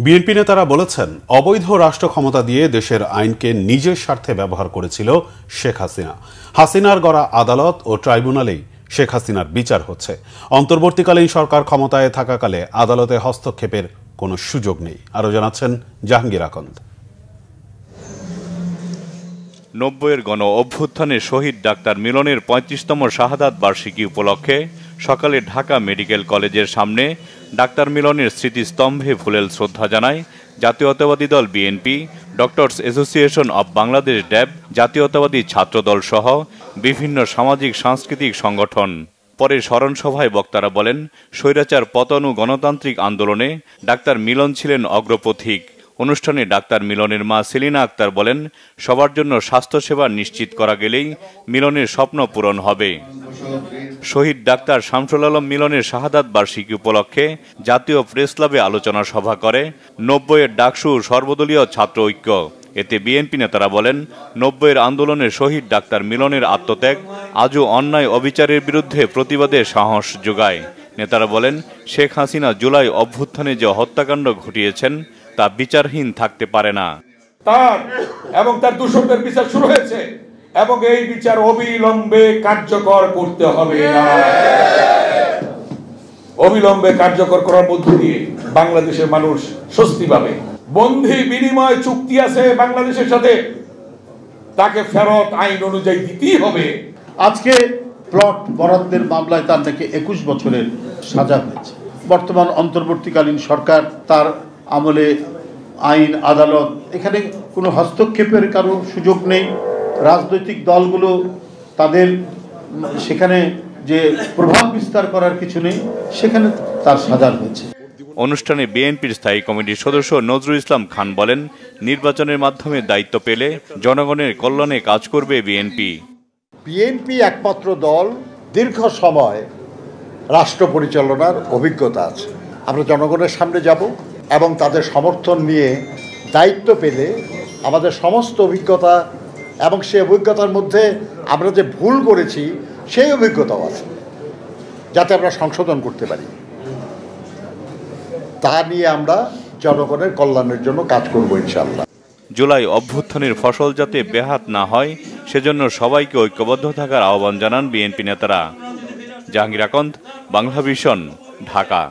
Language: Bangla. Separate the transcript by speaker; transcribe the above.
Speaker 1: বিএনপি নেতারা বলেছেন, অবৈধ রাষ্ট্র ক্ষমতা দিয়ে দেশের আইনকে নিজের স্বার্থে ব্যবহার করেছিল শেখ হাসিনা। হাসিনার গড়া আদালত ও ট্রাইব্যুনালেই শেখ হাসিনার বিচার হচ্ছে। অন্তর্বর্তীকালীন সরকার ক্ষমতায় থাকাকালে আদালতে হস্তক্ষেপের কোনো সুযোগ নেই। আরও জানাচ্ছেন জাহাঙ্গীর আকন্দ।
Speaker 2: ৯০-এর গণ অভ্যুত্থানে শহীদ ডাক্তার মিলনের ৩৫তম শাহাদাত বার্ষিকী উপলক্ষে সকালে ঢাকা মেডিকেল কলেজের সামনে ডাক্তার মিলনের স্মৃতিস্তম্ভে ফুলেল শ্রদ্ধা জানায় জাতীয়তাবাদী দল BNP, Doctors Association of Bangladesh DAB, জাতীয়তাবাদী ছাত্রদল সহ বিভিন্ন সামাজিক সাংস্কৃতিক সংগঠন। পরে স্মরণসভায় বক্তারা বলেন, স্বৈরাচার পতন ও গণতান্ত্রিক আন্দোলনে ডাক্তার মিলন ছিলেন অগ্রপথিক। অনুষ্ঠানে ডাক্তার মিলনের মা সেলিনা আক্তার বলেন, সবার জন্য স্বাস্থ্যসেবা নিশ্চিত করা গেলেই মিলনের স্বপ্ন পূরণ হবে। শহীদ ডাক্তার শামসুল আলম মিলনের শাহাদাত বার্ষিকী উপলক্ষে জাতীয় প্রেস ক্লাবে আলোচনা সভা করে ৯০-এর ডাকসু সর্বদলীয় ছাত্র ঐক্য। এতে বিএনপি নেতারা বলেন, ৯০-এর আন্দোলনে শহীদ ডাক্তার মিলনের আত্মত্যাগ আজও অন্যায় অবিচারের বিরুদ্ধে প্রতিবাদে সাহস যোগায়। নেতারা বলেন, শেখ হাসিনা জুলাই অভ্যুত্থানে যে হত্যাকাণ্ড ঘটিয়েছেন তা বিচারহীন থাকতে পারে না।
Speaker 3: তার এবং তার দূষকদের বিচার শুরু হয়েছে এবং এই বিচার অবিলম্বে কার্যকর করতে হবে। অবিলম্বে কার্যকর করার মধ্য দিয়ে বাংলাদেশের মানুষ স্বস্তি পাবে। বন্ধি বিনিময় চুক্তি আছে বাংলাদেশের সাথে, তাকে ফেরত আইন অনুযায়ী দিতেই হবে।
Speaker 4: আজকে প্লট বরাদ্দের মামলায় তার নাকি ২১ বছরের সাজা হয়েছে। বর্তমান অন্তর্বর্তীকালীন সরকার, তার আমলে আইন আদালত, এখানে কোনো হস্তক্ষেপের কারো সুযোগ নেই। রাজনৈতিক দলগুলো তাদের সেখানে যে প্রভাব বিস্তার করার কিছু নেই, সেখানে তার সাজা হয়েছে।
Speaker 2: অনুষ্ঠানে বিএনপির স্থায়ী কমিটির সদস্য নজরুল ইসলাম খান বলেন, নির্বাচনের মাধ্যমে দায়িত্ব পেলে জনগণের কল্যাণে কাজ করবে বিএনপি।
Speaker 5: বিএনপি একমাত্র দল দীর্ঘ সময় রাষ্ট্র পরিচালনার অভিজ্ঞতা আছে। আমরা জনগণের সামনে যাব এবং তাদের সমর্থন নিয়ে দায়িত্ব পেলে আমাদের সমস্ত অভিজ্ঞতা এবং সেই অভিজ্ঞতার মধ্যে আমরা যে ভুল করেছি সেই অভিজ্ঞতাও আছে, যাতে আমরা সংশোধন করতে পারি। তা নিয়ে আমরা জনগণের কল্যাণের জন্য কাজ করব ইনশাআল্লাহ।
Speaker 2: জুলাই অভ্যুত্থানের ফসল যাতে ব্যাহত না হয় সেজন্য সবাইকে ঐক্যবদ্ধ থাকার আহ্বান জানান বিএনপি নেতারা। জাহাঙ্গীর আকন্দ, বাংলা ভিশন, ঢাকা।